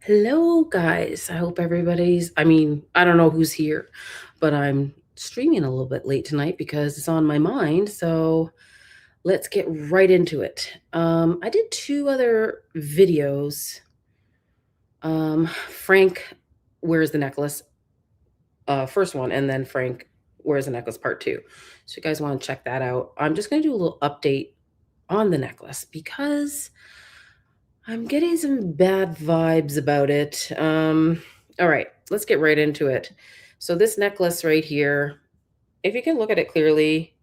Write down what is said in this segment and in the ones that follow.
Hello, guys. I hope everybody's, I don't know who's here, but I'm streaming a little bit late tonight because it's on my mind. So let's get right into it. I did 2 other videos. Frank, Where's the Necklace? First one, and then Frank, Where's the Necklace? Part 2. So you guys want to check that out. I'm just going to do a little update on the necklace because I'm getting some bad vibes about it. All right, let's get right into it. So this necklace right here, if you can look at it clearly,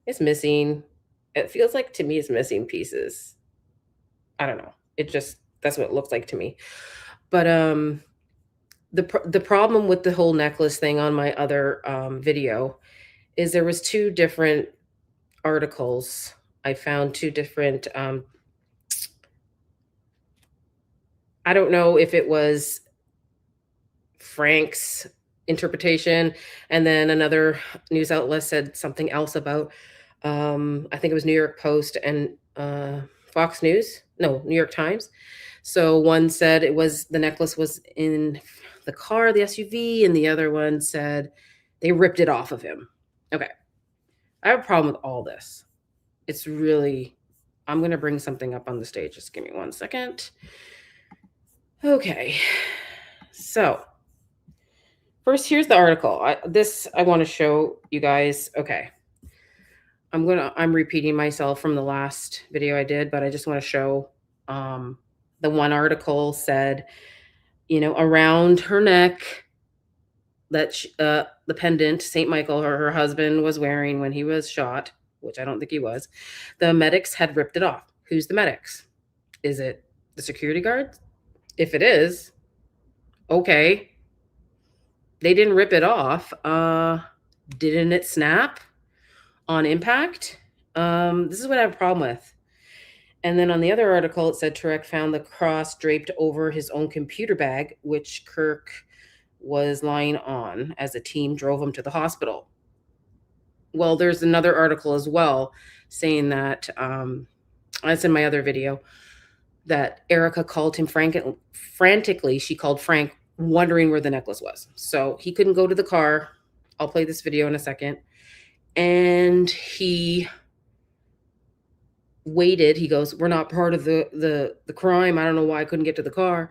it's missing. It feels like to me it's missing pieces. I don't know. That's what it looks like to me. But the problem with the whole necklace thing on my other video is there was 2 different articles. I found 2 different I don't know if it was Frank's interpretation, and then another news outlet said something else about, I think it was New York Post and Fox News, no, New York Times. So one said the necklace was in the car, the SUV, and the other one said they ripped it off of him. Okay, I have a problem with all this. It's really, I'm going to bring something up on the stage. Just give me 1 second. Okay, so first, here's the article. I want to show you guys. Okay, I'm repeating myself from the last video I did, but I just want to show. The one article said, around her neck that the pendant St. Michael, her husband, was wearing when he was shot, which I don't think he was. The medics had ripped it off. Who's the medics? Is it the security guards? If it is, okay. They didn't rip it off. Didn't it snap on impact? This is what I have a problem with. And then on the other article, it said Turek found the cross draped over his own computer bag, which Kirk was lying on as a team drove him to the hospital. Well, there's another article as well saying that, that's in my other video, that Erica called him frantically. She called Frank wondering where the necklace was. So he couldn't go to the car. I'll play this video in a second. And he waited. He goes, we're not part of the crime. I don't know why I couldn't get to the car.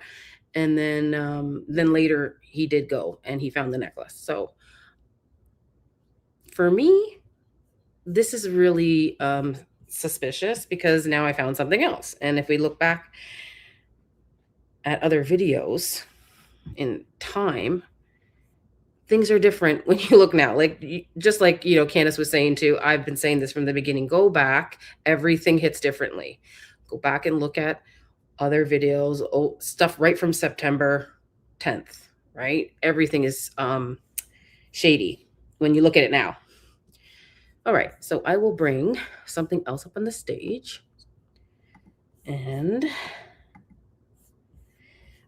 And then later he did go and he found the necklace. So for me, this is really suspicious because now I found something else. And if we look back at other videos in time, things are different when you look now. Just like Candace was saying too, I've been saying this from the beginning. Go back, everything hits differently. Go back and look at other videos, stuff right from September 10th, right? Everything is shady when you look at it now. All right, so I will bring something else up on the stage. And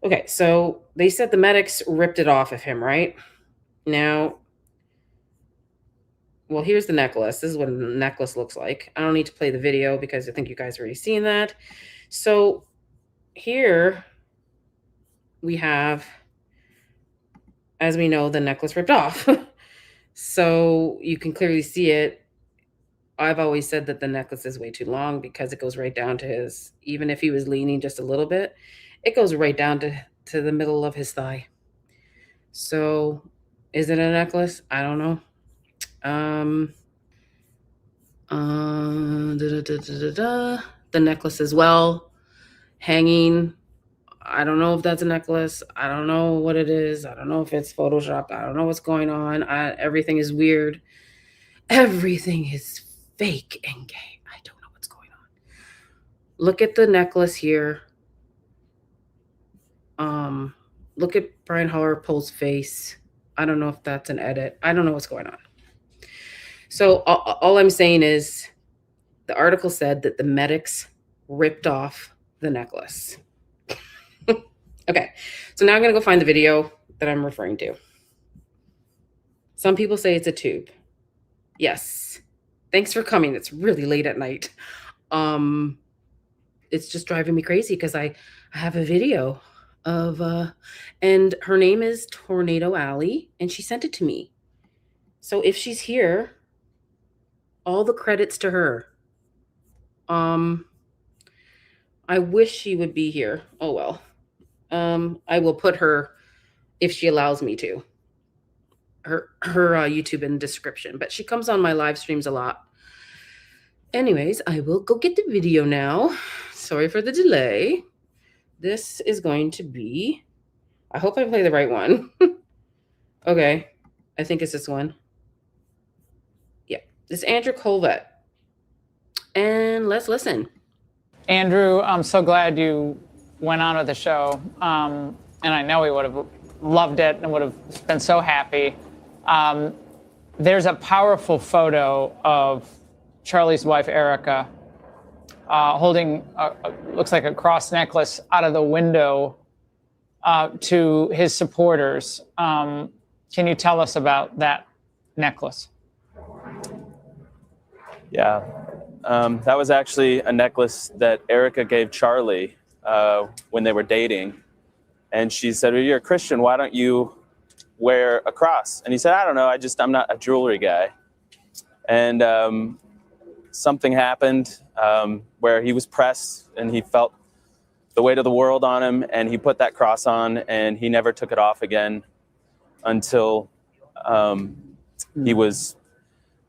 okay, so they said the medics ripped it off of him, right? Now, well, here's the necklace. This is what a necklace looks like. I don't need to play the video because I think you guys already seen that. So here we have, as we know, the necklace ripped off. So you can clearly see it. I've always said that the necklace is way too long because it goes right down to even if he was leaning just a little bit, it goes right down to to the middle of his thigh. So is it a necklace? I don't know. The necklace as well, hanging. I don't know if that's a necklace. I don't know what it is. I don't know if it's photoshopped. I don't know what's going on. Everything is weird. Everything is fake and gay. I don't know what's going on. Look at the necklace here. Look at Brian Hollerpole's face. I don't know if that's an edit. I don't know what's going on. So all I'm saying is the article said that the medics ripped off the necklace. Okay, so now I'm going to go find the video that I'm referring to. Some people say it's a tube. Yes. Thanks for coming. It's really late at night. It's just driving me crazy because I have a video of, and her name is TornadoAli, and she sent it to me. So if she's here, all the credits to her. I wish she would be here. Oh, well. I will put her, if she allows me to, her YouTube in the description, but she comes on my live streams a lot. Anyways, I will go get the video now. Sorry for the delay. This is going to be, I hope I play the right one. Okay, I think it's this one. Yeah, it's Andrew Kolvet. And let's listen. Andrew, I'm so glad you went on with the show. And I know he would have loved it and would have been so happy. There's a powerful photo of Charlie's wife, Erica, holding, looks like a cross necklace out of the window to his supporters. Can you tell us about that necklace? Yeah, that was actually a necklace that Erica gave Charlie when they were dating. And she said, well, you're a Christian, why don't you wear a cross? And he said, I don't know, I'm not a jewelry guy. And something happened where he was pressed and he felt the weight of the world on him, and he put that cross on and he never took it off again until he was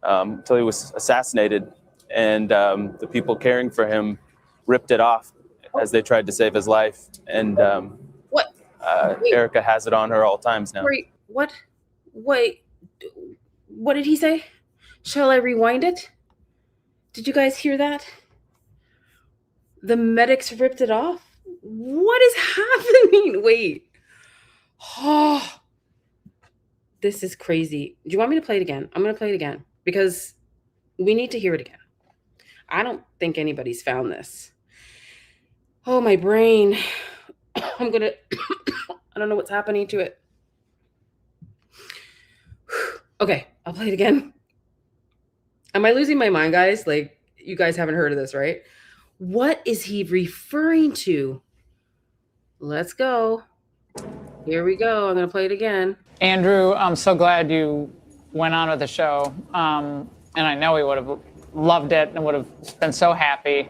assassinated, and the people caring for him ripped it off as they tried to save his life. And Erica has it on her all times now. Wait, what? Wait, what did he say? Shall I rewind it? Did you guys hear that? The medics ripped it off? What is happening? Wait. Oh, this is crazy. Do you want me to play it again? I'm going to play it again because we need to hear it again. I don't think anybody's found this. Oh, my brain. I'm going to, I don't know what's happening to it. Okay, I'll play it again. Am I losing my mind, guys? Like, you guys haven't heard of this, right? What is he referring to? Let's go. Here we go. I'm going to play it again. Andrew, I'm so glad you went on with the show. And I know he would have loved it and would have been so happy.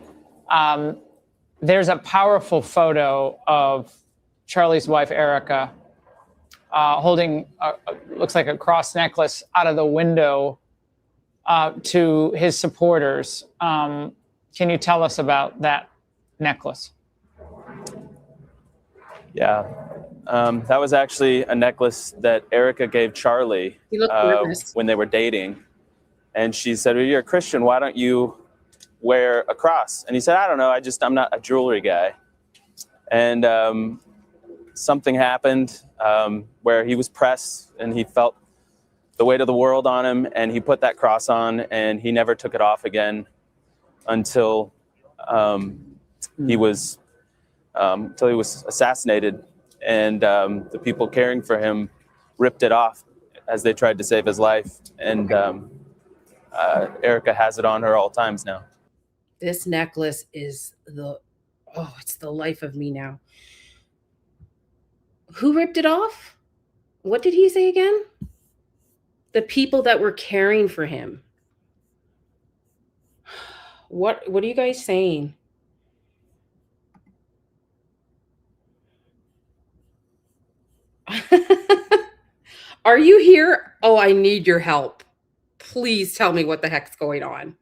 There's a powerful photo of Charlie's wife, Erica, holding, looks like a cross necklace out of the window to his supporters. Can you tell us about that necklace? Yeah, that was actually a necklace that Erica gave Charlie when they were dating. And she said, well, you're a Christian, why don't you wear a cross? And he said, I don't know, I'm not a jewelry guy. And something happened where he was pressed and he felt the weight of the world on him, and he put that cross on and he never took it off again until he was assassinated, and the people caring for him ripped it off as they tried to save his life. And Erica has it on her all times now. This necklace is it's the life of me now. Who ripped it off? What did he say again? The people that were caring for him. What are you guys saying? Are you here? Oh, I need your help. Please tell me what the heck's going on.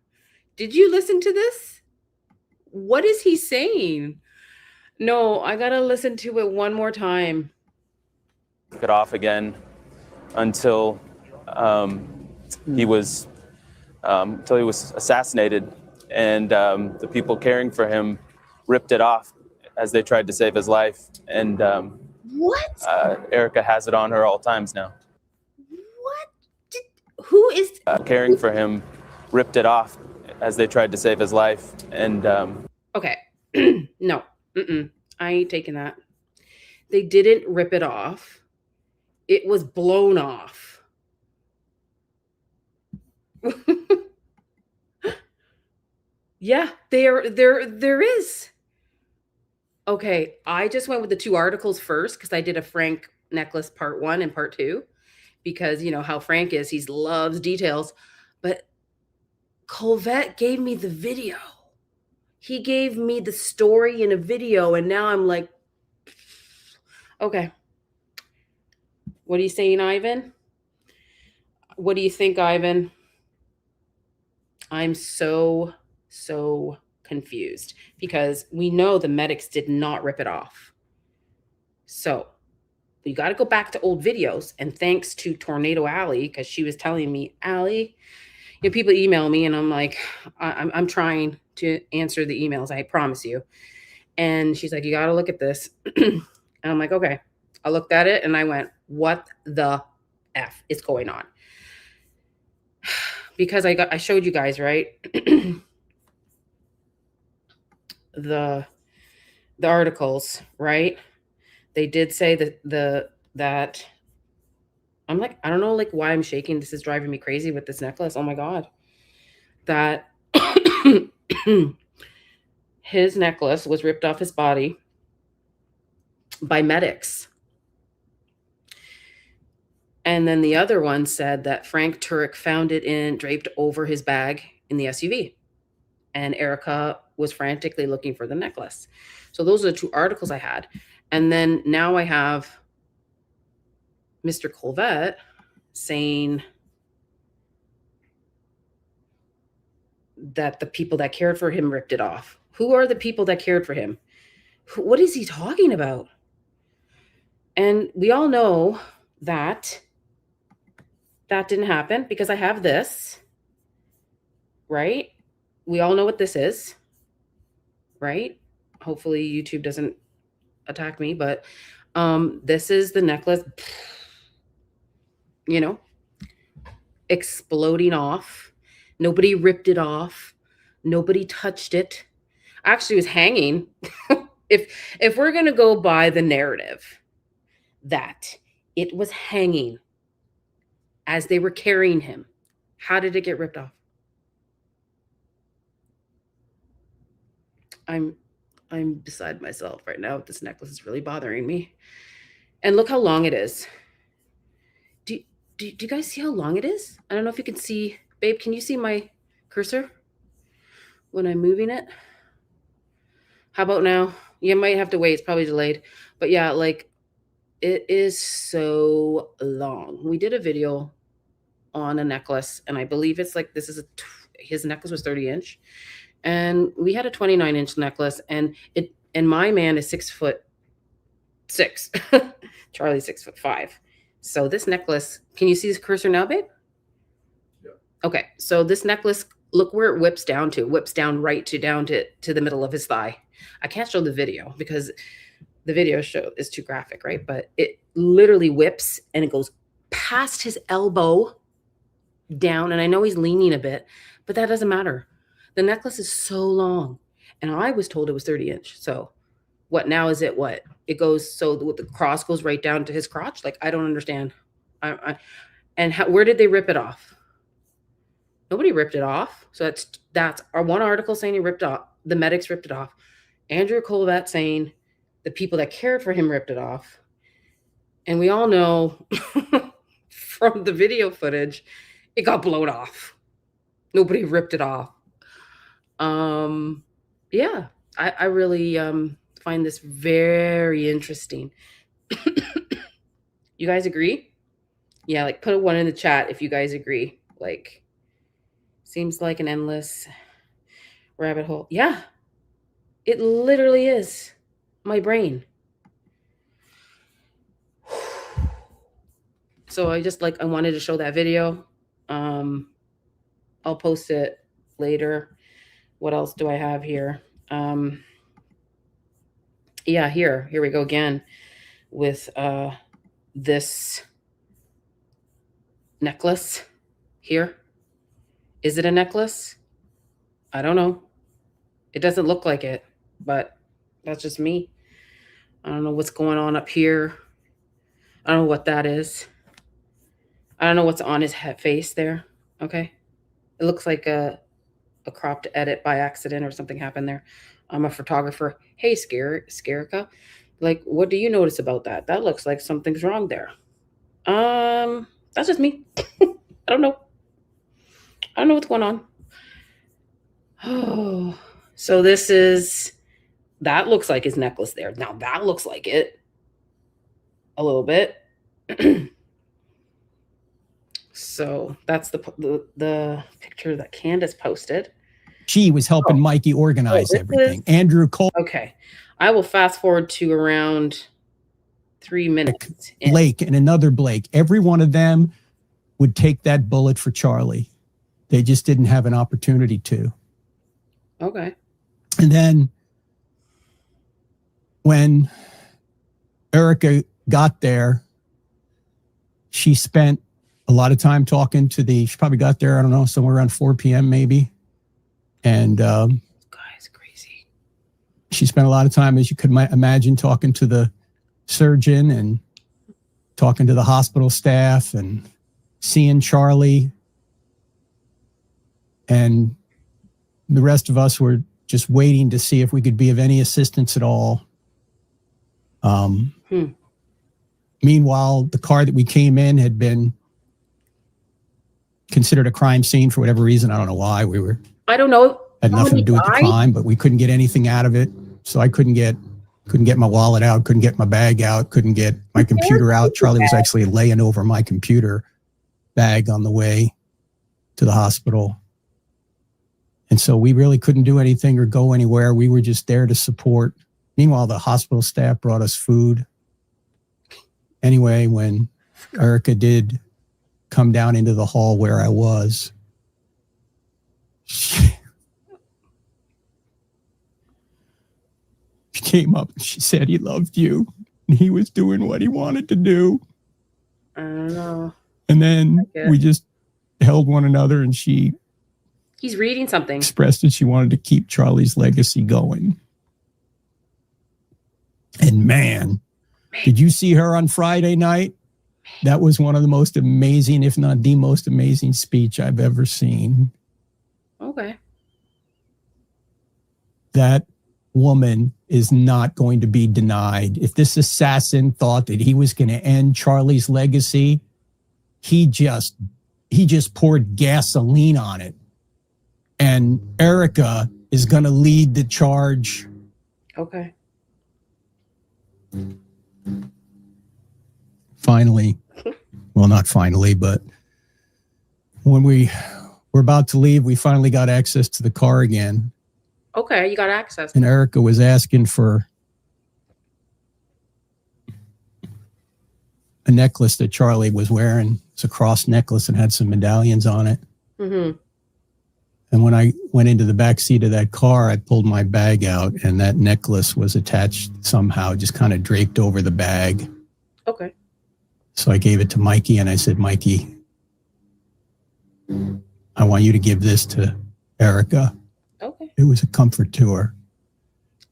Did you listen to this? What is he saying? No, I gotta listen to it one more time. It off again until he was assassinated, and the people caring for him ripped it off as they tried to save his life. And what? Erica has it on her all times now. What? Who is caring for him? Ripped it off as they tried to save his life. And okay, no, I ain't taking that. They didn't rip it off. It was blown off. Yeah, there is. Okay, I just went with the 2 articles first because I did a Frank necklace part 1 and part 2 because you know how Frank is, he loves details. But Kolvet gave me the video. He gave me the story in a video, and now I'm like, okay. What are you saying, Ivan? What do you think, Ivan? I'm so confused because we know the medics did not rip it off. So you got to go back to old videos. And thanks to TornadoAli, because she was telling me, Ali, you know, people email me and I'm like, I'm trying to answer the emails, I promise you. And she's like, you got to look at this. And I'm like, okay. I looked at it and I went, what the F is going on? Because I showed you guys, right? the articles, right? They did say that I'm like, I don't know like why I'm shaking. This is driving me crazy with this necklace. Oh my God. That his necklace was ripped off his body by medics. And then the other one said that Frank Turek found it draped over his bag in the SUV. And Erica was frantically looking for the necklace. So those are the 2 articles I had. And then now I have Mr. Kolvet saying that the people that cared for him ripped it off. Who are the people that cared for him? What is he talking about? And we all know that that didn't happen because I have this, right? We all know what this is, right? Hopefully YouTube doesn't attack me, but this is the necklace, you know, exploding off. Nobody ripped it off. Nobody touched it. Actually, it was hanging. If we're going to go by the narrative that it was hanging as they were carrying him, how did it get ripped off? I'm beside myself right now. This necklace is really bothering me. And look how long it is. Do you guys see how long it is? I don't know if you can see. Babe, can you see my cursor when I'm moving it? How about now? You might have to wait. It's probably delayed. But yeah, like it is so long. We did a video on a necklace, and I believe it's like this is his necklace was 30-inch. And we had a 29-inch necklace, and my man is 6'6". Charlie's 6'5". So this necklace, can you see this cursor now, babe? Yeah. Okay, so this necklace, look where it whips down to. It whips down right down to the middle of his thigh. I can't show the video because the video is too graphic, right? But it literally whips and it goes past his elbow down. And I know he's leaning a bit, but that doesn't matter. The necklace is so long, and I was told it was 30-inch. So what now is it? What it goes, so the cross goes right down to his crotch. Like, I don't understand. Where did they rip it off? Nobody ripped it off. So that's our one article saying he ripped off. The medics ripped it off. Andrew Kolvet saying the people that cared for him ripped it off. And we all know from the video footage, it got blown off. Nobody ripped it off. Yeah, I really find this very interesting. You guys agree? Yeah, like put a 1 in the chat if you guys agree. Like, seems like an endless rabbit hole. Yeah, it literally is my brain. So I wanted to show that video. I'll post it later. What else do I have here? Yeah, here we go again with this necklace here. Is it a necklace? I don't know. It doesn't look like it, but that's just me. I don't know what's going on up here. I don't know what that is. I don't know what's on his face there. Okay. It looks like a cropped edit by accident or something happened there. I'm a photographer. Hey, Scarica. Like, what do you notice about that? That looks like something's wrong there. That's just me. I don't know. I don't know what's going on. Oh, so that looks like his necklace there. Now that looks like it a little bit. So that's the picture that Candace posted. She was helping Mikey organize everything. Andrew Cole. Okay. I will fast forward to around 3 minutes. Blake and another Blake. Every one of them would take that bullet for Charlie. They just didn't have an opportunity to. Okay. And then when Erica got there, she spent a lot of time talking to she probably got there, I don't know, somewhere around 4 p.m. maybe. And guy's crazy. She spent a lot of time, as you could imagine, talking to the surgeon and talking to the hospital staff and seeing Charlie. And the rest of us were just waiting to see if we could be of any assistance at all. Meanwhile, the car that we came in had been considered a crime scene for whatever reason. I don't know why. I don't know. Had nothing to do with the crime, but we couldn't get anything out of it. So I couldn't get my wallet out, couldn't get my bag out, couldn't get my computer out. Charlie was actually laying over my computer bag on the way to the hospital. And so we really couldn't do anything or go anywhere. We were just there to support. Meanwhile, the hospital staff brought us food. Anyway, when Erica did come down into the hall where I was, she came up and she said he loved you and he was doing what he wanted to do. I don't know. And then we just held one another and he's reading something. Expressed that she wanted to keep Charlie's legacy going. And man, did you see her on Friday night? That was one of the most amazing, if not the most amazing speech I've ever seen. Okay. That woman is not going to be denied. If this assassin thought that he was going to end Charlie's legacy, he just poured gasoline on it. And Erica is going to lead the charge. Okay. Finally, well, not finally, but when we were about to leave, we finally got access to the car again. Okay, you got access. And Erica was asking for a necklace that Charlie was wearing. It's a cross necklace and had some medallions on it. Mm-hmm. And when I went into the back seat of that car, I pulled my bag out and that necklace was attached somehow, just kind of draped over the bag. Okay. So I gave it to Mikey and I said, Mikey, I want you to give this to Erica. Okay. It was a comfort to her.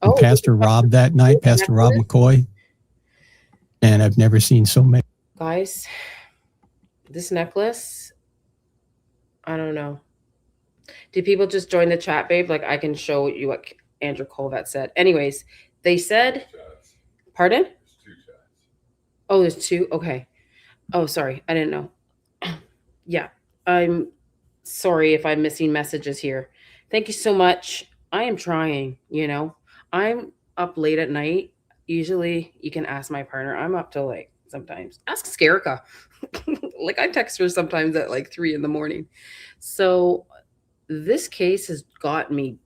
And Pastor Rob that night, Pastor Rob McCoy. And I've never seen so many. Guys, this necklace, I don't know. Did people just join the chat, babe? Like, I can show you what Andrew Kolvet said. Anyways, they said, pardon? There's 2 chats. Oh, there's 2? Okay. Oh, sorry. I didn't know. Yeah. I'm sorry if I'm missing messages here. Thank you so much. I am trying, I'm up late at night. Usually you can ask my partner. I'm up till sometimes. Ask Scarica. Like I text her sometimes at like 3 in the morning. So this case has got me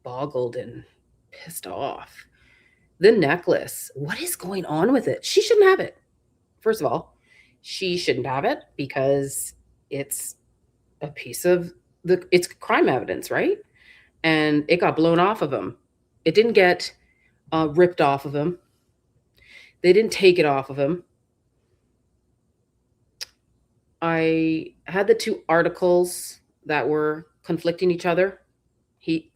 boggled and pissed off. The necklace, what is going on with it? She shouldn't have it. First of all, she shouldn't have it because it's a piece of it's crime evidence, right? And it got blown off of him. It didn't get ripped off of him. They didn't take it off of him. I had the two articles that were conflicting each other.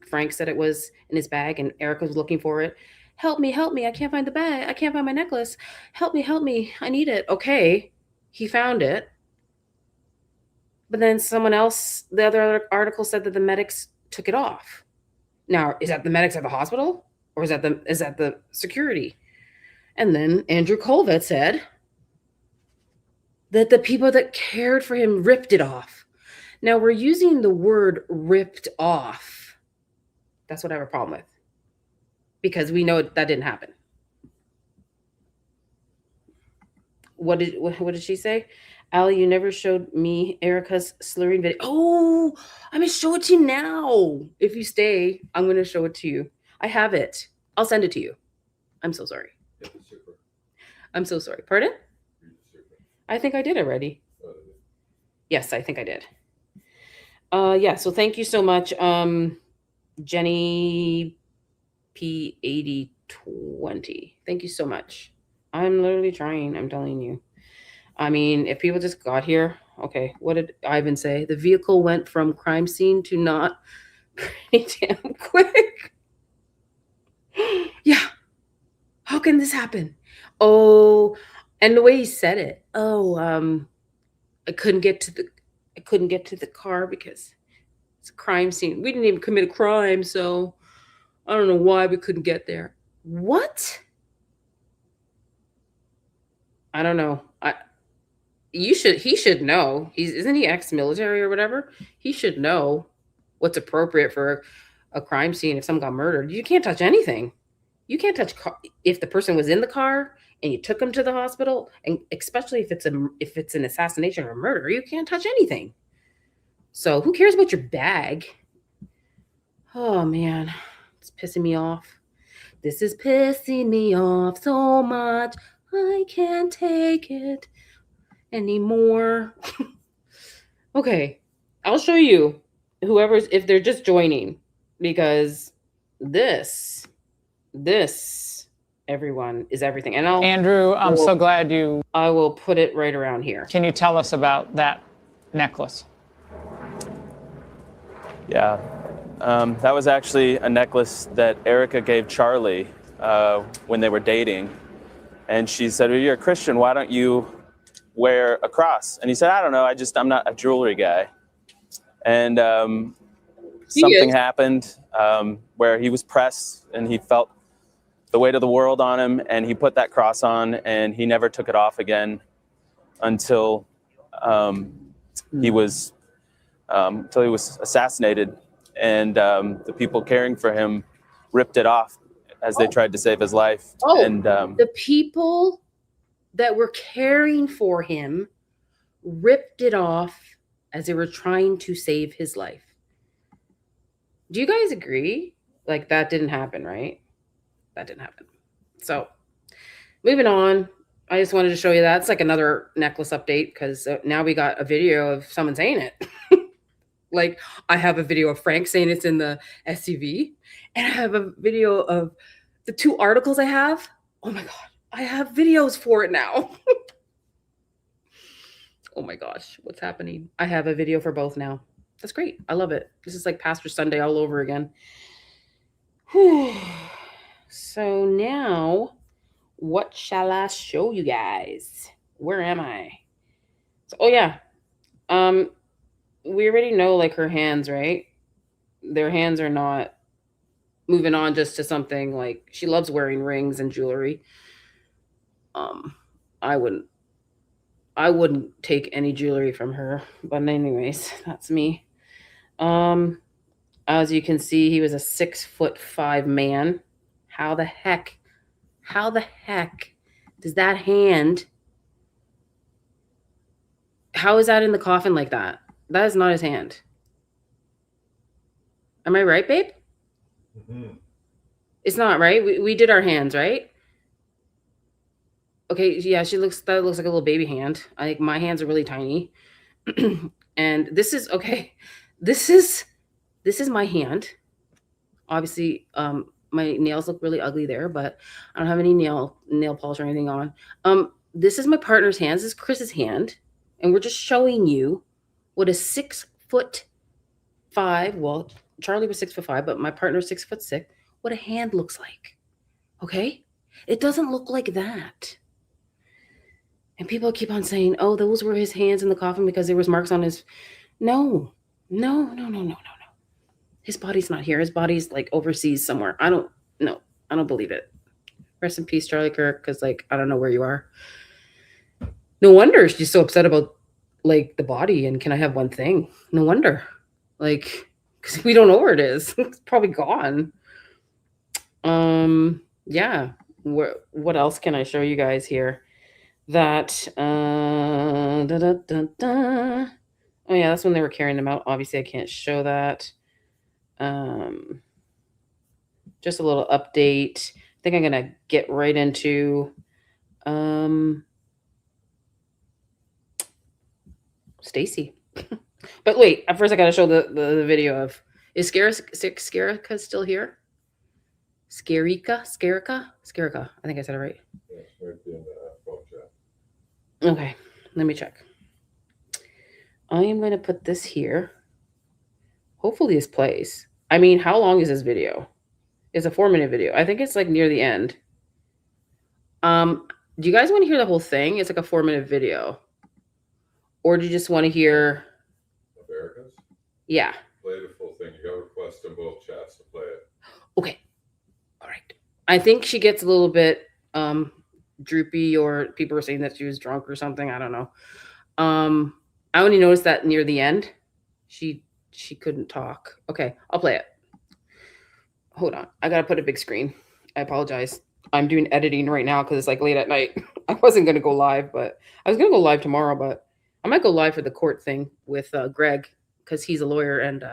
Frank said it was in his bag and Erica was looking for it. Help me, I can't find the bag. I can't find my necklace. Help me, I need it. Okay, he found it. But then someone else, the other article said that the medics took it off. Now, is that the medics at the hospital? Or is that the security? And then Andrew Kolvet said that the people that cared for him ripped it off. Now, we're using the word ripped off. That's what I have a problem with. Because we know that didn't happen. What did she say? Ali, you never showed me Erica's slurring video. Oh, I'm going to show it to you now. If you stay, I'm going to show it to you. I have it. I'll send it to you. I'm so sorry. I'm so sorry. Pardon? I think I did already. Yes, I think I did. Yeah, so thank you so much. Jenny P8020. Thank you so much. I'm literally trying. I'm telling you. I mean, if people just got here, okay, what did Ivan say? The vehicle went from crime scene to not pretty damn quick. Yeah. How can this happen? Oh, and the way he said it. Oh, I couldn't get to the car because it's a crime scene. We didn't even commit a crime, so I don't know why we couldn't get there. What? I don't know. He should know. Isn't he ex-military or whatever? He should know what's appropriate for a crime scene if someone got murdered. You can't touch anything. You can't touch if the person was in the car and you took them to the hospital, and especially if it's an assassination or a murder, you can't touch anything. So who cares about your bag? Oh man, it's pissing me off. This is pissing me off so much. I can't take it anymore. Okay, I'll show you if they're just joining, because this everyone is everything. And Andrew, I'm so glad I will put it right around here. Can you tell us about that necklace? Yeah, that was actually a necklace that Erica gave Charlie when they were dating. And she said, well, you're a Christian, why don't you wear a cross? And he said, I don't know, I'm not a jewelry guy. And something happened where he was pressed and he felt the weight of the world on him, and he put that cross on and he never took it off again until he was assassinated, and the people caring for him ripped it off as they tried to save his life. And the people that were caring for him ripped it off as they were trying to save his life. Do you guys agree? Like, that didn't happen, right? That didn't happen. So moving on, I just wanted to show you that. It's like another necklace update, because now we got a video of someone saying it. Like, I have a video of Frank saying it's in the SUV, and I have a video of the two articles I have. Oh my God, I have videos for it now. Oh my gosh, what's happening? I have a video for both now. That's great. I love it. This is like Pastor Sunday all over again. Whew. So now, what shall I show you guys? Where am I? So, oh yeah. We already know, like, her hands, right? Their hands are not moving on just to something. Like, she loves wearing rings and jewelry. I wouldn't take any jewelry from her. But anyways, that's me. As you can see, he was a 6'5" man. How the heck does that hand How is that in the coffin like that? That is not his hand. Am I right, babe? Mm-hmm. It's not, right? We did our hands, right? Okay, yeah, that looks like a little baby hand. My hands are really tiny. And this is okay. This is my hand. Obviously, my nails look really ugly there, but I don't have any nail polish or anything on. This is my partner's hands. This is Chris's hand, and we're just showing you what a 6'5". Well, Charlie was 6'5", but my partner's 6'6". What a hand looks like. Okay, it doesn't look like that. And people keep on saying, "Oh, those were his hands in the coffin because there was marks on his." No. His body's not here. His body's like overseas somewhere. I don't believe it. Rest in peace, Charlie Kirk, because I don't know where you are. No wonder she's so upset about the body and can I have one thing? No wonder. Because we don't know where it is. It's probably gone. Yeah. What else can I show you guys here? That oh yeah, that's when they were carrying them out. Obviously I can't show that. Just a little update. I think I'm gonna get right into Stacy. But wait, at first I gotta show the video of, is Scarika still here? Scarika? I think I said it right. Okay, let me check. I am going to put this here. Hopefully this plays. I mean, how long is this video? It's a 4-minute video. I think it's near the end. Do you guys want to hear the whole thing? It's a 4-minute video. Or do you just want to hear Americans? Yeah. Play the full thing. You got requests in both chats to play it. Okay. All right. I think she gets a little bit droopy, or people were saying that she was drunk or something. I don't know. I only noticed that near the end. She couldn't talk. Okay, I'll play it. Hold on. I gotta put a big screen. I apologize. I'm doing editing right now because it's late at night. I wasn't gonna go live, but I was gonna go live tomorrow, but I might go live for the court thing with Greg because he's a lawyer, and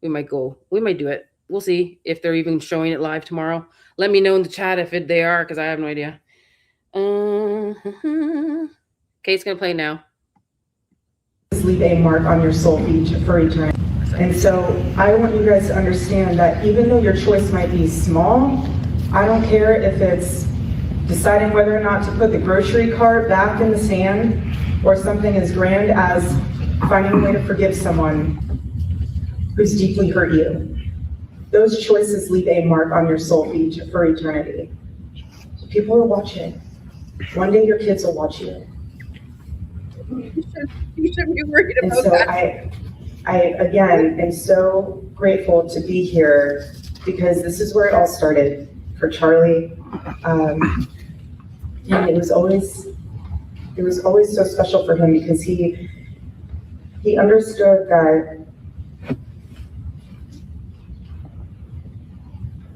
we might do it. We'll see if they're even showing it live tomorrow. Let me know in the chat if they are, because I have no idea. Okay, it's gonna play now. Leave a mark on your soul for eternity. And so I want you guys to understand that even though your choice might be small, I don't care if it's deciding whether or not to put the grocery cart back in the sand, or something as grand as finding a way to forgive someone who's deeply hurt you. Those choices leave a mark on your soul for eternity. People are watching. One day your kids will watch you. You shouldn't be worried about and so that. I again am so grateful to be here, because this is where it all started for Charlie. And it was always so special for him, because he understood that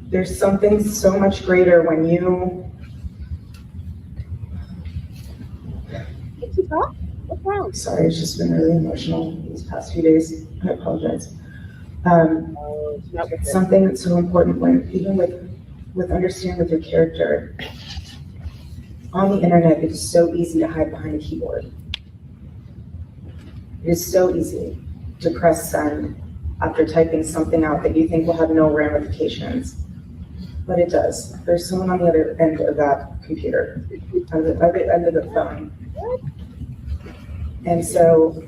there's something so much greater when you What's wrong? Sorry, it's just been really emotional these past few days. I apologize. Something that's so important when, even with understanding with your character. On the internet, it is so easy to hide behind a keyboard. It is so easy to press send after typing something out that you think will have no ramifications. But it does. There's someone on the other end of that computer, on the other end of the phone. And so,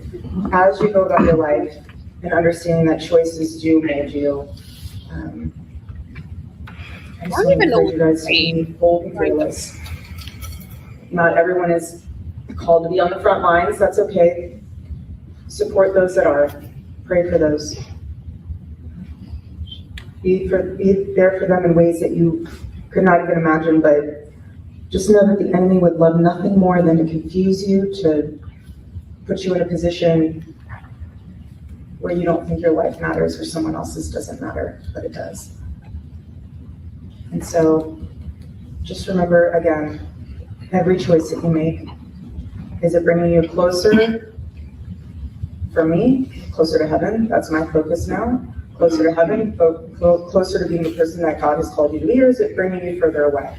as you go about your life and understanding that choices do mold you, I just want to encourage you guys to be bold and fearless. Not everyone is called to be on the front lines. That's okay. Support those that are. Pray for those. Be there for them in ways that you could not even imagine, but just know that the enemy would love nothing more than to confuse you, to put you in a position where you don't think your life matters or someone else's doesn't matter, but it does. And so just remember, again, every choice that you make, is it bringing you closer for me, closer to heaven. That's my focus now. Closer to heaven, closer to being the person that God has called you to be, or is it bringing you further away?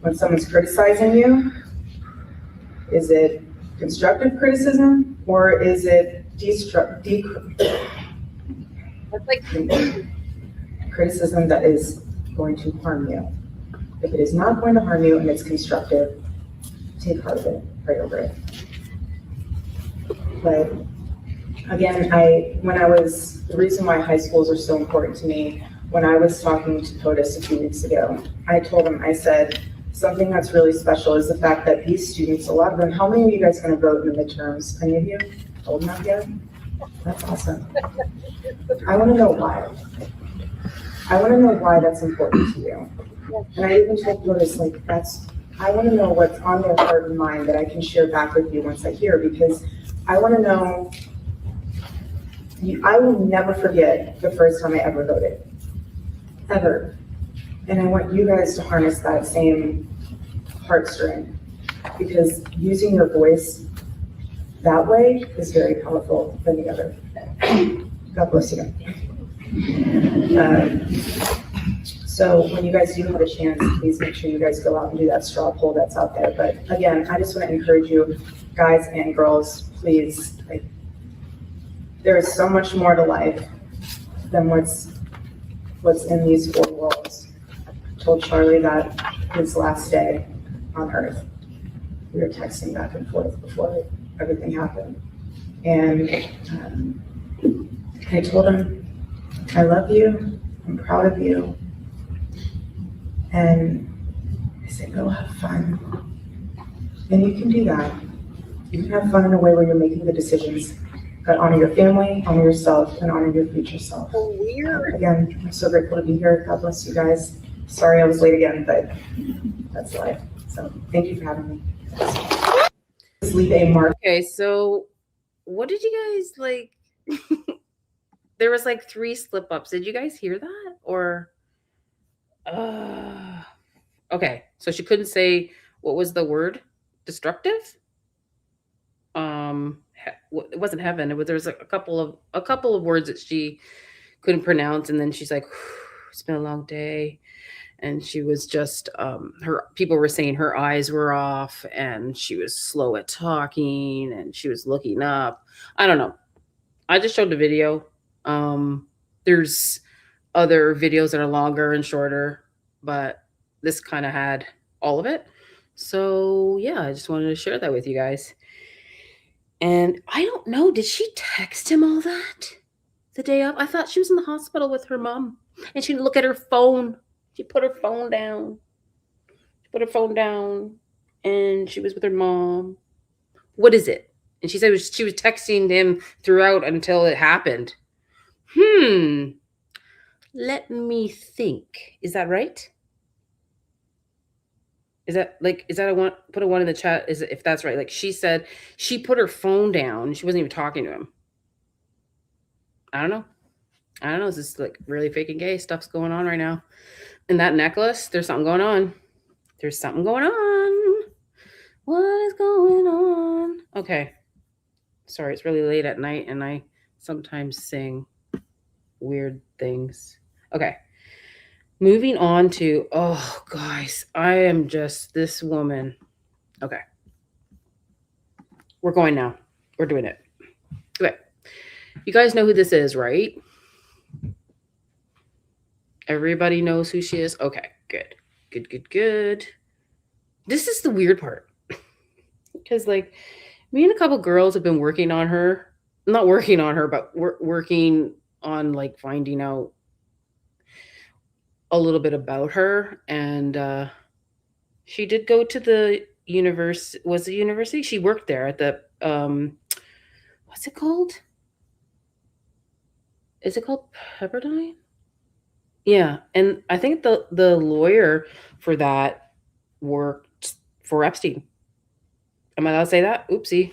When someone's criticizing you, is it constructive criticism, or is it criticism that is going to harm you? If it is not going to harm you and it's constructive, take heart of it, pray over it. But again, the reason why high schools are so important to me, when I was talking to POTUS a few weeks ago, I told him, I said, something that's really special is the fact that these students, a lot of them, how many of you guys are going to vote in the midterms? Any of you told enough yet? That's awesome. I want to know why. I want to know why that's important to you. And I even told POTUS, like, I want to know what's on their heart and mind that I can share back with you once I hear, because I want to know, I will never forget the first time I ever voted, ever. And I want you guys to harness that same heartstring, because using your voice that way is very powerful than the other. God bless you. So when you guys do have a chance, please make sure you guys go out and do that straw poll that's out there. But again, I just want to encourage you, guys and girls, please, like, there is so much more to life than what's in these four walls. I told Charlie that his last day on Earth. We were texting back and forth before everything happened. And I told him, I love you, I'm proud of you. And I said, go have fun. And you can do that. You can have fun in a way where you're making the decisions that honor your family, honor yourself, and honor your future self. Again, I'm so grateful to be here. God bless you guys. Sorry I was late again, but that's life. So thank you for having me. Leave a mark. Okay, so what did you guys like? There was like 3 slip-ups. Did you guys hear that? Or okay, so she couldn't say, what was the word? Destructive? It wasn't heaven. There was like a couple of words that she couldn't pronounce, and then she's like, it's been a long day. And she was just people were saying her eyes were off, and she was slow at talking, and she was looking up. I don't know. I just showed the video. There's other videos that are longer and shorter, but this kind of had all of it. So yeah, I just wanted to share that with you guys. And I don't know, did she text him all that the day of? I thought she was in the hospital with her mom, and she didn't look at her phone. She put her phone down. And she was with her mom. What is it? And she said she was texting him throughout until it happened. Let me think. Is that right? Is that a one? Put a 1 in the chat. Is it, if that's right? Like, she said she put her phone down. She wasn't even talking to him. I don't know. Is this like really fake and gay stuff's going on right now? And that necklace, there's something going on. What is going on? Okay. Sorry, it's really late at night, and I sometimes sing weird things. Okay. Moving on to, oh, guys, I am just this woman. Okay. We're going now. We're doing it. Okay. You guys know who this is, right? Everybody knows who she is? Okay, good. This is the weird part. Because, like, me and a couple girls have been working on her. Not working on her, but we're working on, like, finding out a little bit about her. And she did go to the university. Was it university? She worked there at the, what's it called? Is it called Pepperdine? Yeah, and I think the lawyer for that worked for Epstein. Am I allowed to say that? Oopsie.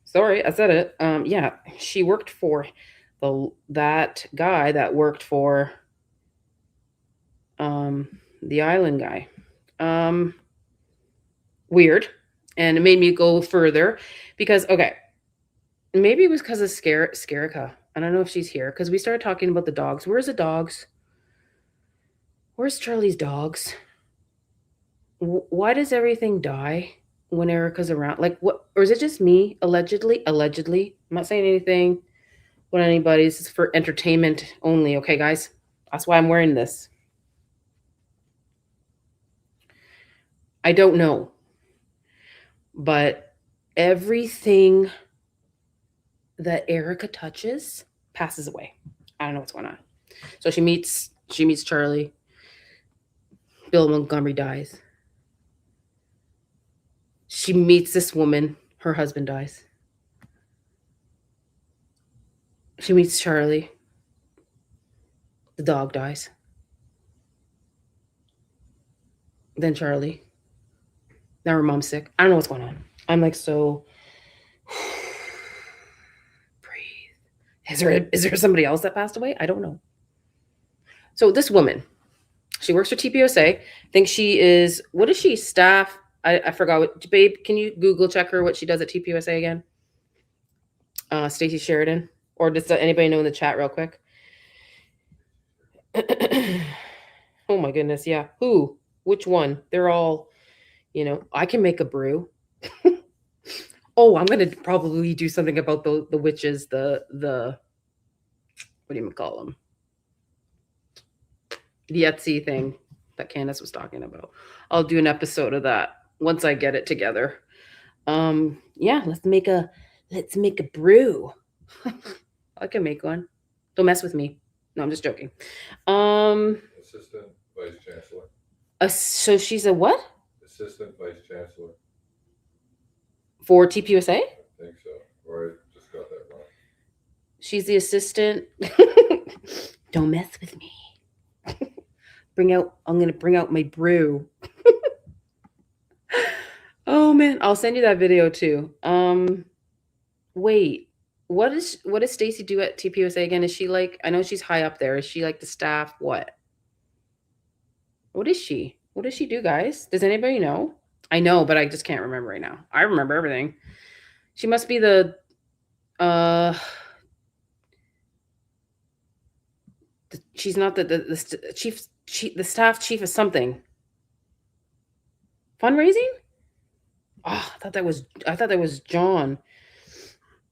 Sorry, I said it. Yeah, she worked for that guy that worked for the island guy. Weird. And it made me go further because, okay, Maybe it was because of Scarica. I don't know if she's here because we started talking about the dogs. Where's the dogs? Where's Charlie's dogs? Why does everything die when Erica's around? Like, what? Or is it just me? Allegedly? Allegedly. I'm not saying anything with anybody. This is for entertainment only. Okay, guys? That's why I'm wearing this. I don't know. But everything that Erica touches passes away. I don't know what's going on. So she meets Charlie. Bill Montgomery dies. She meets this woman. Her husband dies. She meets Charlie. The dog dies. Then Charlie. Now her mom's sick. I don't know what's going on. I'm like, so breathe. Is there somebody else that passed away? I don't know. So this woman, she works for TPUSA. I think she is, what is she, staff? I forgot what, babe, can you Google check her what she does at TPUSA again? Stacy Sheridan. Or does anybody know in the chat real quick? Oh my goodness, yeah. Who? Which one? They're all, you know, I can make a brew. Oh, I'm going to probably do something about the witches, the what do you call them? The Etsy thing that Candace was talking about. I'll do an episode of that once I get it together. Yeah, let's make a brew. I can make one. Don't mess with me. No, I'm just joking. Assistant Vice Chancellor. So she's a what? Assistant Vice Chancellor. For TPUSA? I think so. Or I just got that wrong. She's the assistant. Don't mess with me. I'm going to bring out my brew. Oh man, I'll send you that video too. Wait, what does Stacy do at TPUSA again? Is she like, I know she's high up there. Is she like the staff? What is she? What does she do, guys? Does anybody know? I know, but I just can't remember right now. I remember everything. She must be the she's not the chief, the staff chief of something. Fundraising? Oh, I thought that was John.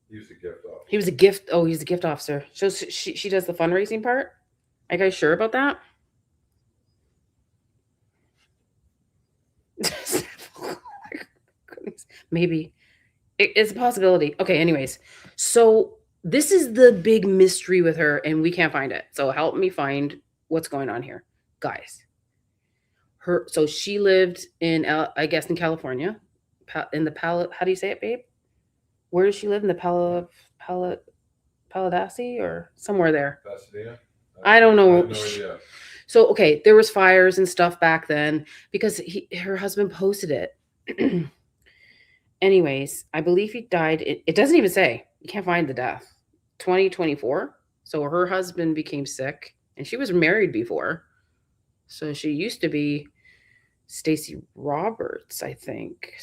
He was a gift officer. He was a gift. Oh, he's a gift officer. So she does the fundraising part. Are you guys sure about that? Maybe it's a possibility. Okay. Anyways, so this is the big mystery with her, and we can't find it. So help me find what's going on here, guys. So she lived in, I guess, in California, in the how do you say it, babe? Where does she live? In the Paladasi or somewhere there? Pasadena? I don't know. I have no idea. So, okay, there was fires and stuff back then because her husband posted it. Anyways, I believe he died. It doesn't even say. You can't find the death. 2024. So her husband became sick, and she was married before. So she used to be Stacy Roberts, I think.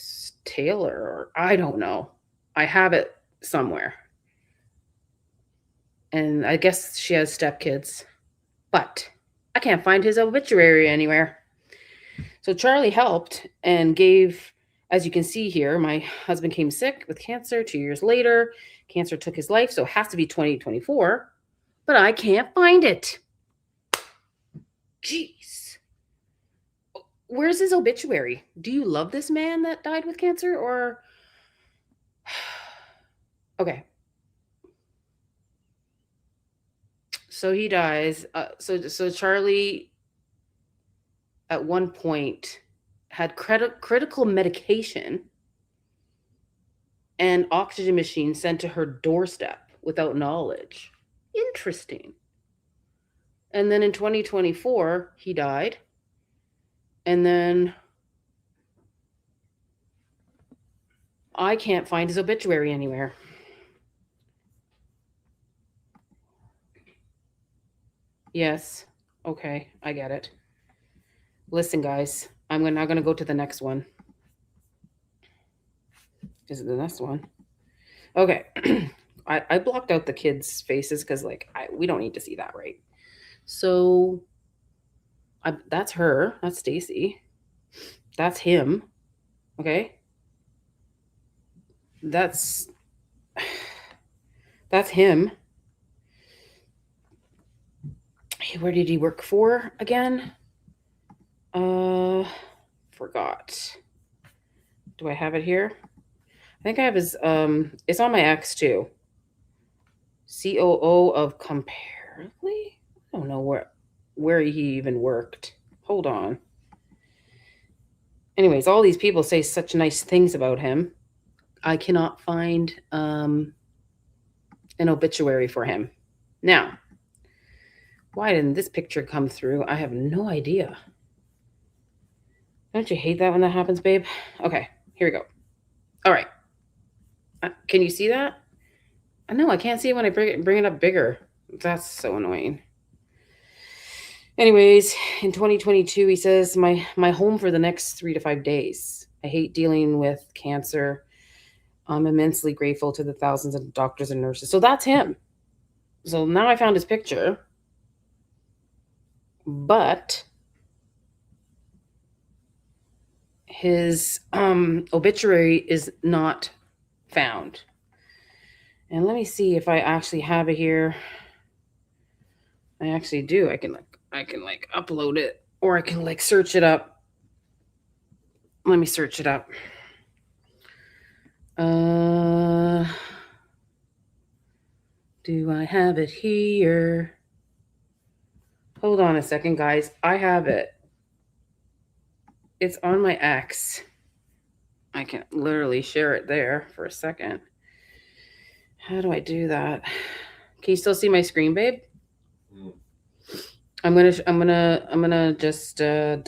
Taylor, or I don't know. I have it somewhere. And I guess she has stepkids. But I can't find his obituary anywhere. So Charlie helped and gave, as you can see here, my husband came sick with cancer 2 years later. Cancer took his life, so it has to be 2024. But I can't find it. Jeez. Where's his obituary? Do you love this man that died with cancer, or... Okay. So he dies. So Charlie, at one point, had critical medication and oxygen machine sent to her doorstep without knowledge. Interesting. And then in 2024, he died. And then I can't find his obituary anywhere. Yes. Okay, I get it. Listen, guys, I'm now going to go to the next one. Is it the next one? Okay. I blocked out the kids' faces because like we don't need to see that, right? So that's her. That's Stacy. That's him. Okay. That's him. Where did he work for again? Forgot. Do I have it here? I think I have his it's on my X too. COO of Comparably? I don't know where he even worked. Hold on. Anyways, all these people say such nice things about him. I cannot find an obituary for him. Now, why didn't this picture come through? I have no idea. Don't you hate that when that happens, babe? Okay, here we go. All right. Can you see that? No, I can't see it when I bring it up bigger. That's so annoying. Anyways, in 2022, he says, my home for the next 3 to 5 days. I hate dealing with cancer. I'm immensely grateful to the thousands of doctors and nurses. So that's him. So now I found his picture. But his obituary is not found. And let me see if I actually have it here. I actually do. I can upload it, or I can search it up. Let me search it up. Do I have it here? Hold on a second, guys. I have it. It's on my X. I can literally share it there for a second. How do I do that? Can you still see my screen, babe? I'm gonna just go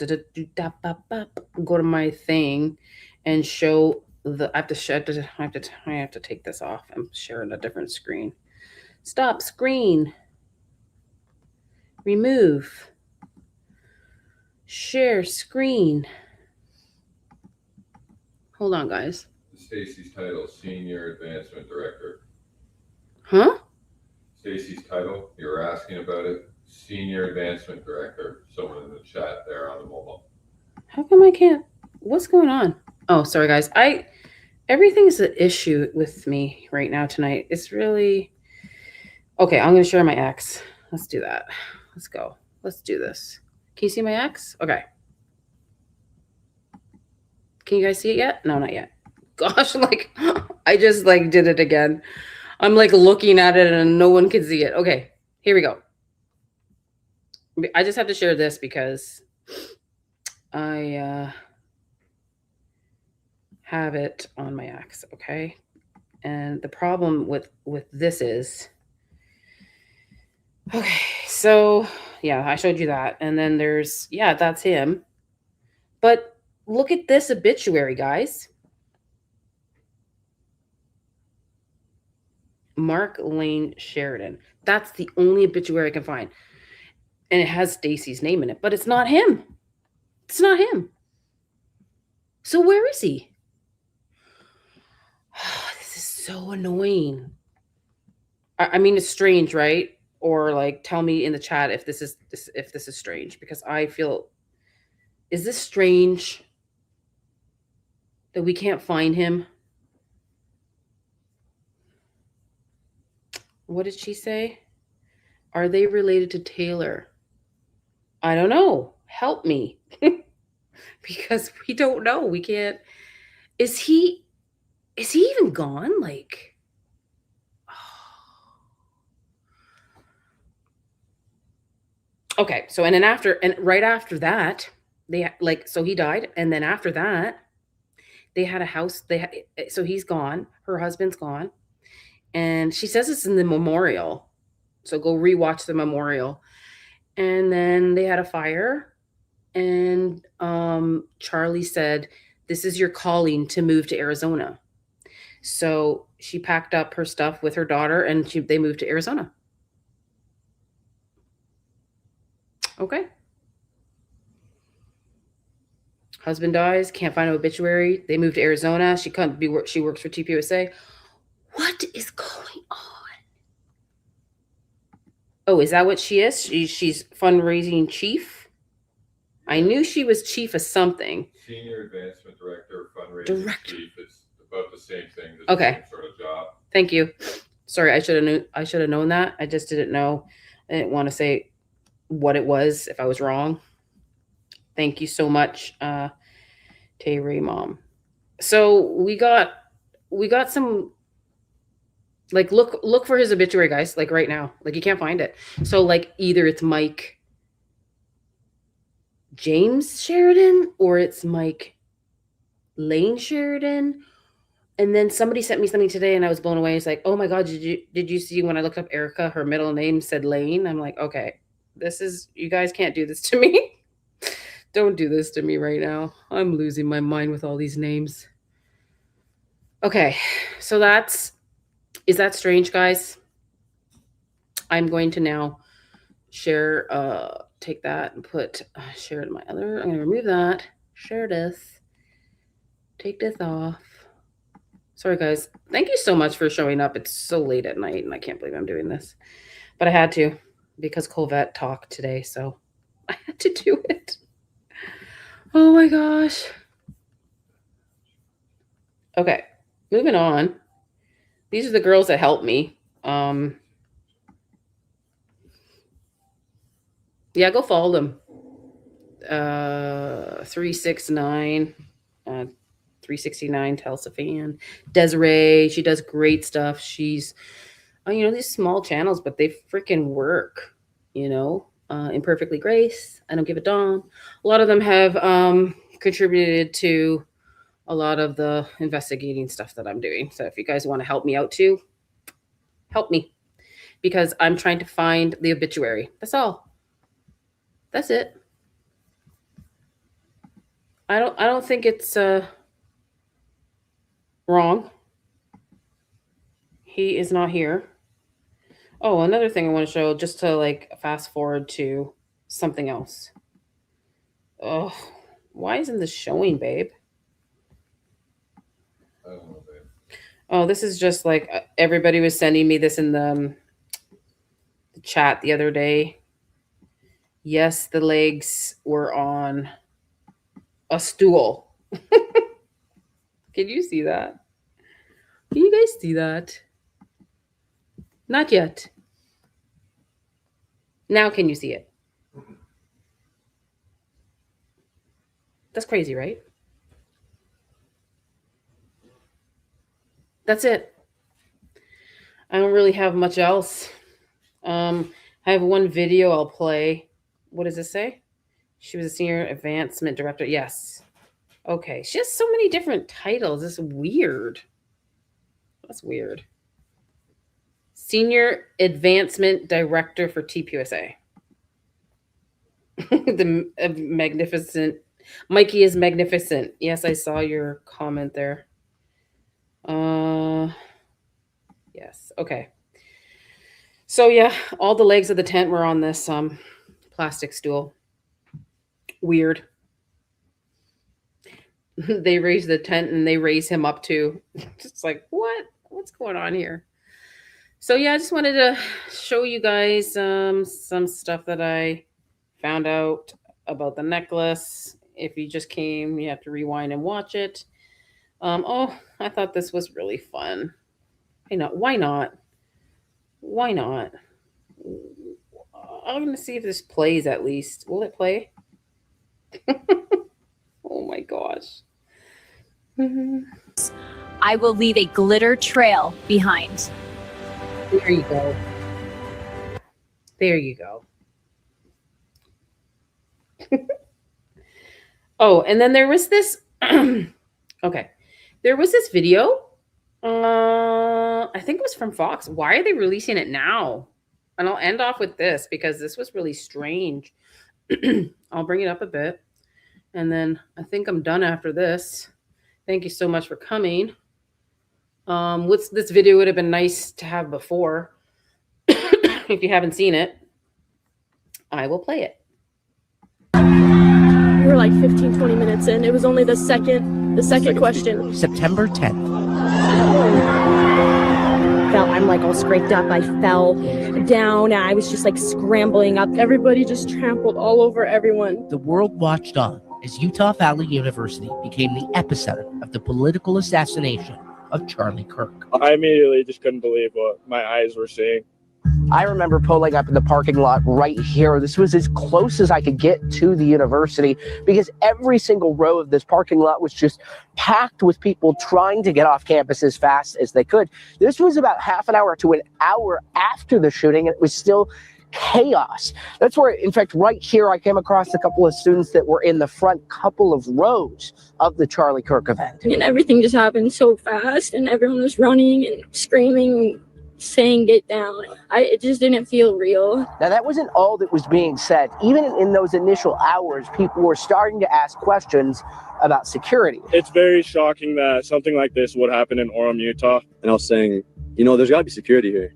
to my thing and show the. I have to take this off. I'm sharing a different screen. Stop screen. Remove. Share screen. Hold on, guys. Stacy's title, Senior Advancement Director. Huh? Stacy's title, you were asking about it. Senior Advancement Director. Someone in the chat there on the mobile. How come I can't? What's going on? Oh, sorry, guys. Everything's an issue with me right now tonight. It's really... Okay, I'm going to share my X. Let's do that. Let's go. Let's do this. Can you see my X? Okay. Can you guys see it yet? No, not yet. Gosh, I just did it again. I'm looking at it and no one can see it. Okay, here we go. I just have to share this because I have it on my X, okay? And the problem with this is, okay, so yeah, I showed you that. And then there's, yeah, that's him. But look at this obituary, guys. Mark Lane Sheridan. That's the only obituary I can find. And it has Stacy's name in it, but it's not him. It's not him. So where is he? Oh, this is so annoying. I mean, it's strange, right? Or tell me in the chat if this is strange, because I feel, is this strange that we can't find him? What did she say? Are they related to Taylor? I don't know. Help me. Because we don't know. We can't. Is he even gone? Okay. So, and right after that, they so he died. And then after that, they had a house. So he's gone. Her husband's gone. And she says it's in the memorial. So go rewatch the memorial. And then they had a fire. And Charlie said, this is your calling to move to Arizona. So she packed up her stuff with her daughter and they moved to Arizona. Okay. Husband dies, can't find an obituary. They moved to Arizona. She works for TPUSA. What is going on? Oh, is that what she is? She's fundraising chief? I knew she was chief of something. Senior Advancement Director, Fundraising Director. Chief. It's about the same thing. It's Okay. the same sort of job. Thank you. Sorry, I should have known that. I just didn't know. I didn't want to say what it was if I was wrong. Thank you so much, Tay-Ray Mom. So we got some, like, look for his obituary, guys, like right now. Like, you can't find it. So like either it's Mike James Sheridan or it's Mike Lane Sheridan. And then somebody sent me something today and I was blown away. It's like, oh my God, did you see when I looked up Erica, her middle name said Lane? I'm like, okay, you guys can't do this to me. Don't do this to me right now. I'm losing my mind with all these names. Okay, so is that strange, guys? I'm going to now share, take that and put share to my other. I'm going to remove that. Share this. Take this off. Sorry, guys. Thank you so much for showing up. It's so late at night, and I can't believe I'm doing this. But I had to because Kolvet talked today, so I had to do it. Oh, my gosh. Okay, moving on. These are the girls that helped me. Yeah, go follow them. 369, 369 Telsafan. Desiree, she does great stuff. She's, these small channels, but they freaking work, Imperfectly Grace, I Don't Give a Damn. A lot of them have contributed to a lot of the investigating stuff that I'm doing. So if you guys want to help me out too, help me. Because I'm trying to find the obituary. That's all. That's it. I don't think it's wrong. He is not here. Oh, another thing I want to show, just to like fast forward to something else. Oh, why isn't this showing, babe? I don't know, babe. Oh, this is just like everybody was sending me this in the chat the other day. Yes, the legs were on a stool. Can you see that? Can you guys see that? Not yet. Now can you see it? That's crazy, right? That's it. I don't really have much else. I have one video I'll play. What does this say? She was a senior advancement director. Yes. Okay. She has so many different titles. It's weird. That's weird. Senior advancement director for TPUSA. The magnificent. Mikey is magnificent. Yes, I saw your comment there. Yes. Okay. So yeah, all the legs of the tent were on this plastic stool. Weird. They raise the tent and they raise him up too. Just like, what's going on here? So yeah, I just wanted to show you guys some stuff that I found out about the necklace. If you just came, you have to rewind and watch it. Oh, I thought this was really fun. Why not? Why not? I'm going to see if this plays at least. Will it play? Oh my gosh. I will leave a glitter trail behind. There you go. There you go. Oh, and then there was this. Okay. There was this video. I think it was from Fox. Why are they releasing it now? And I'll end off with this because this was really strange. I'll bring it up a bit. And then I think I'm done after this. Thank you so much for coming. This video would have been nice to have before. If you haven't seen it, I will play it. We were like 15, 20 minutes in. It was only the second question. September 10th. Val, I'm like all scraped up. I fell down and I was just like scrambling up. Everybody just trampled all over everyone. The world watched on as Utah Valley University became the epicenter of the political assassination of Charlie Kirk. I immediately just couldn't believe what my eyes were seeing. I remember pulling up in the parking lot right here. This was as close as I could get to the university because every single row of this parking lot was just packed with people trying to get off campus as fast as they could. This was about half an hour to an hour after the shooting, and it was still chaos. That's where, in fact, right here, I came across a couple of students that were in the front couple of rows of the Charlie Kirk event. And everything just happened so fast, and everyone was running and screaming, saying get down. It just didn't feel real. Now, that wasn't all that was being said. Even in those initial hours, people were starting to ask questions about security. It's very shocking that something like this would happen in Orem, Utah. And I was saying, there's got to be security here.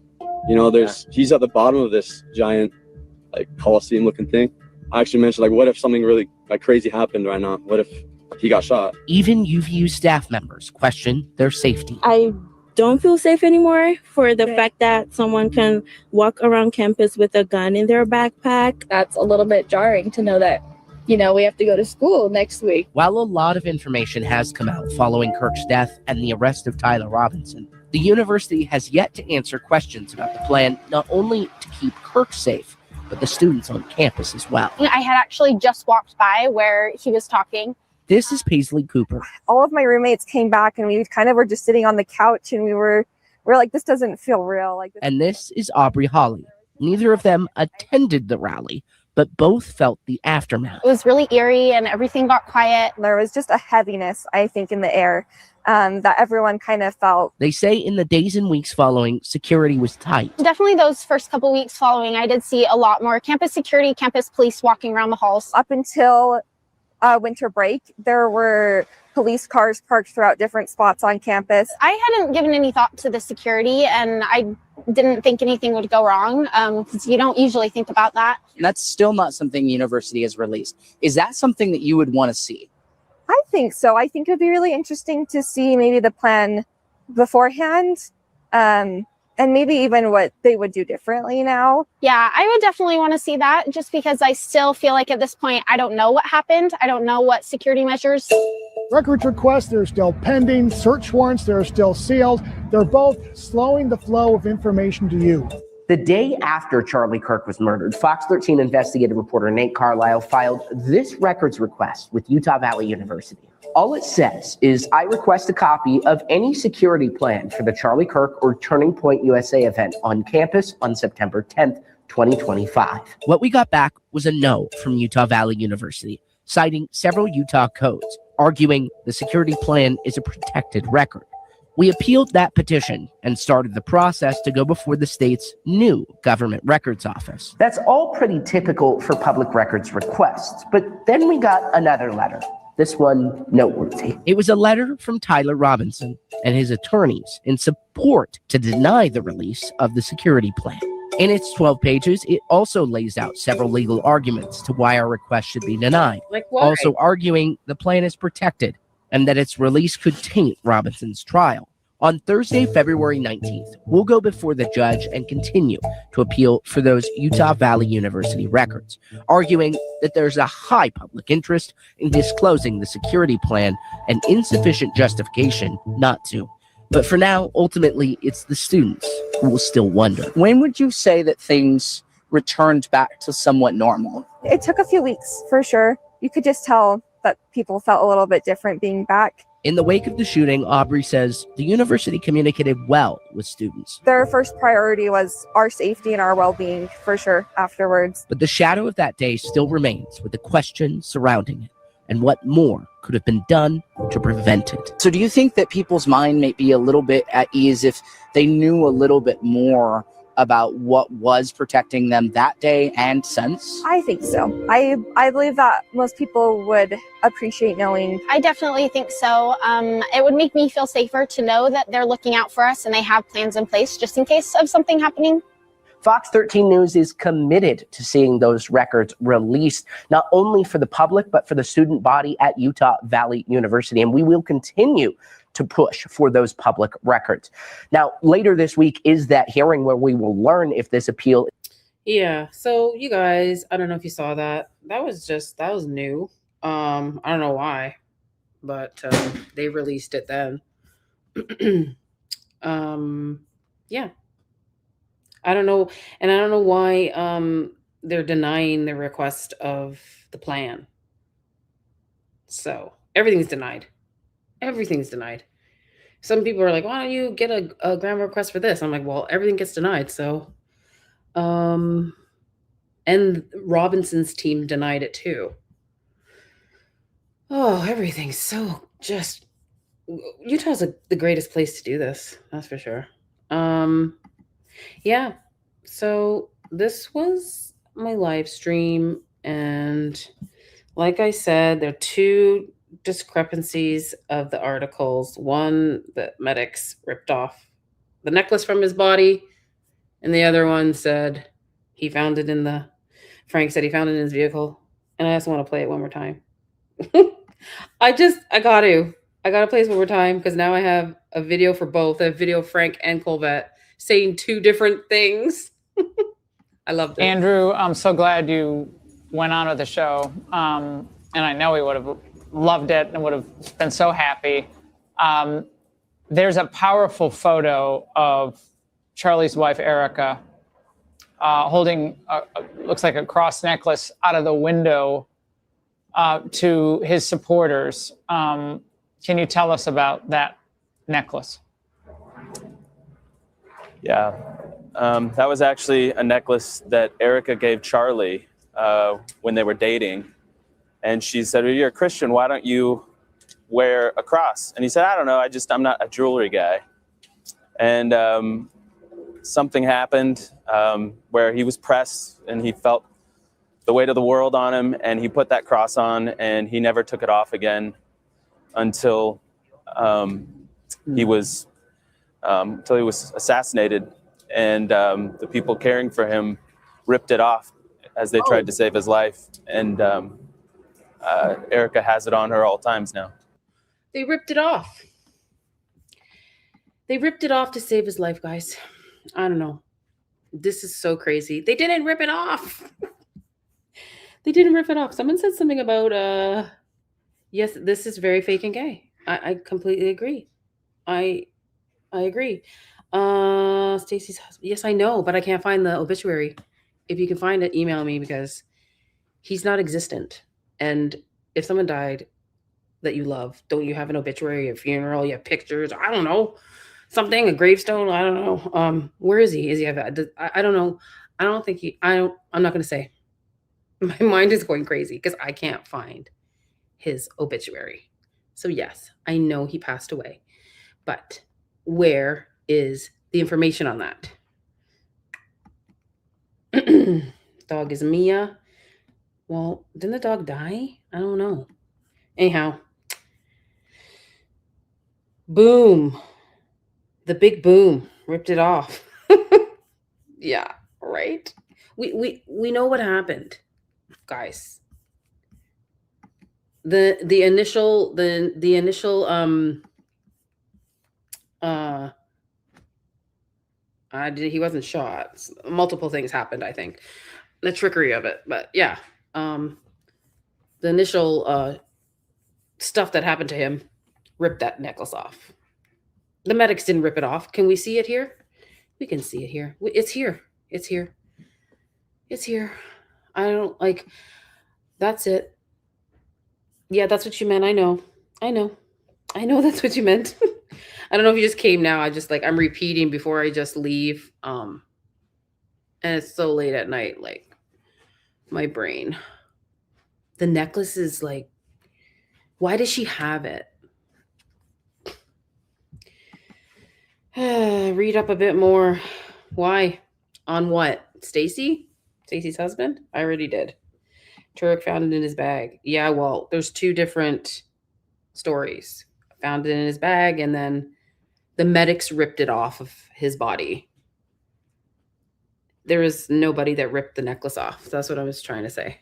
He's at the bottom of this giant, Coliseum looking thing. I actually mentioned, what if something really crazy happened right now? What if he got shot? Even UVU staff members question their safety. I don't feel safe anymore for the fact that someone can walk around campus with a gun in their backpack. That's a little bit jarring to know that, we have to go to school next week. While a lot of information has come out following Kirk's death and the arrest of Tyler Robinson, the university has yet to answer questions about the plan not only to keep Kirk safe, but the students on campus as well. I had actually just walked by where he was talking. This is Paisley Cooper. All of my roommates came back and we kind of were just sitting on the couch and we're like, this doesn't feel real. And this is Aubrey Holly. Neither of them attended the rally, but both felt the aftermath. It was really eerie and everything got quiet. There was just a heaviness, I think, in the air that everyone kind of felt. They say in the days and weeks following, security was tight. Definitely those first couple weeks following, I did see a lot more campus security, campus police walking around the halls. Up until winter break, there were police cars parked throughout different spots on campus. I hadn't given any thought to the security and I didn't think anything would go wrong because you don't usually think about that. And that's still not something the university has released. Is that something that you would want to see? I think so. I think it would be really interesting to see maybe the plan beforehand and maybe even what they would do differently now. Yeah, I would definitely want to see that just because I still feel like at this point, I don't know what happened. I don't know what security measures. Records requests, they're still pending. Search warrants, they're still sealed. They're both slowing the flow of information to you. The day after Charlie Kirk was murdered, Fox 13 investigative reporter Nate Carlisle filed this records request with Utah Valley University. All it says is, I request a copy of any security plan for the Charlie Kirk or Turning Point USA event on campus on September 10th, 2025. What we got back was a no from Utah Valley University, citing several Utah codes, arguing the security plan is a protected record. We appealed that petition and started the process to go before the state's new government records office. That's all pretty typical for public records requests, but then we got another letter. This one noteworthy. It was a letter from Tyler Robinson and his attorneys in support to deny the release of the security plan. In its 12 pages, it also lays out several legal arguments to why our request should be denied. Like why? Also arguing the plan is protected and that its release could taint Robinson's trial. On Thursday, February 19th, we'll go before the judge and continue to appeal for those Utah Valley University records, arguing that there's a high public interest in disclosing the security plan and insufficient justification not to. But for now, ultimately, it's the students who will still wonder. When would you say that things returned back to somewhat normal? It took a few weeks, for sure. You could just tell that people felt a little bit different being back. In the wake of the shooting, Aubrey says the university communicated well with students. Their first priority was our safety and our well-being, for sure, afterwards. But the shadow of that day still remains with the question surrounding it and what more could have been done to prevent it. So do you think that people's mind may be a little bit at ease if they knew a little bit more about what was protecting them that day and since? I think so. I believe that most people would appreciate knowing. I definitely think so. It would make me feel safer to know that they're looking out for us and they have plans in place just in case of something happening. Fox 13 News is committed to seeing those records released, not only for the public, but for the student body at Utah Valley University. And we will continue to push for those public records. Now, later this week is that hearing where we will learn if this appeal. Yeah. So you guys, I don't know if you saw that. That was new. I don't know why, but they released it then. Yeah. I don't know. And I don't know why they're denying the request of the plan. So everything's denied. Everything's denied. Some people are like, why don't you get a grant request for this? I'm like, well, everything gets denied. So, and Robinson's team denied it too. Oh, everything's so just, Utah's the greatest place to do this. That's for sure. Yeah. So this was my live stream. And like I said, there are two discrepancies of the articles. One, that medics ripped off the necklace from his body, and the other one said he found it Frank said he found it in his vehicle. And I just want to play it one more time. I gotta play this one more time because now I have a video for both. A video of Frank and Kolvet saying two different things. I loved it. Andrew, I'm so glad you went on with the show. And I know he would have loved it and would have been so happy. There's a powerful photo of Charlie's wife, Erica, holding, looks like a cross necklace out of the window to his supporters. Can you tell us about that necklace? Yeah, that was actually a necklace that Erica gave Charlie when they were dating. And she said, well, you're a Christian, why don't you wear a cross? And he said, I don't know, I'm not a jewelry guy. And something happened where he was pressed and he felt the weight of the world on him, and he put that cross on and he never took it off again until he was assassinated. And the people caring for him ripped it off as they tried to save his life. And Erica has it on her all times now. They ripped it off. They ripped it off to save his life, guys. I don't know. This is so crazy. They didn't rip it off. They didn't rip it off. Someone said something about, yes, this is very fake and gay. I completely agree. I agree. Stacy's husband. Yes, I know, but I can't find the obituary. If you can find it, email me because he's not existent. And if someone died that you love, don't you have an obituary, a funeral, you have pictures? I don't know. Something, a gravestone. I don't know. Where is he? Is he? I don't know. I don't think he. I'm not going to say. My mind is going crazy because I can't find his obituary. So yes, I know he passed away, but where is the information on that? Dog is Mia. Well, didn't the dog die? I don't know. Anyhow, boom. The big boom ripped it off. Yeah, right. We know what happened, guys. The initial he wasn't shot. Multiple things happened, I think. The trickery of it, but yeah. The initial stuff that happened to him ripped that necklace off. The medics didn't rip it off. Can we see it here? We can see it here. It's here. It's here. It's here. I don't like. That's it. Yeah, that's what you meant. I know that's what you meant. I don't know if you just came now. I'm repeating before I just leave. And it's so late at night, like my brain. The necklace is like, why does she have it? Read up a bit more. Why? On what? Stacy? Stacy's husband? I already did. Turek found it in his bag. Yeah, well, there's two different stories. Found it in his bag, and then the medics ripped it off of his body. There is nobody that ripped the necklace off. That's what I was trying to say.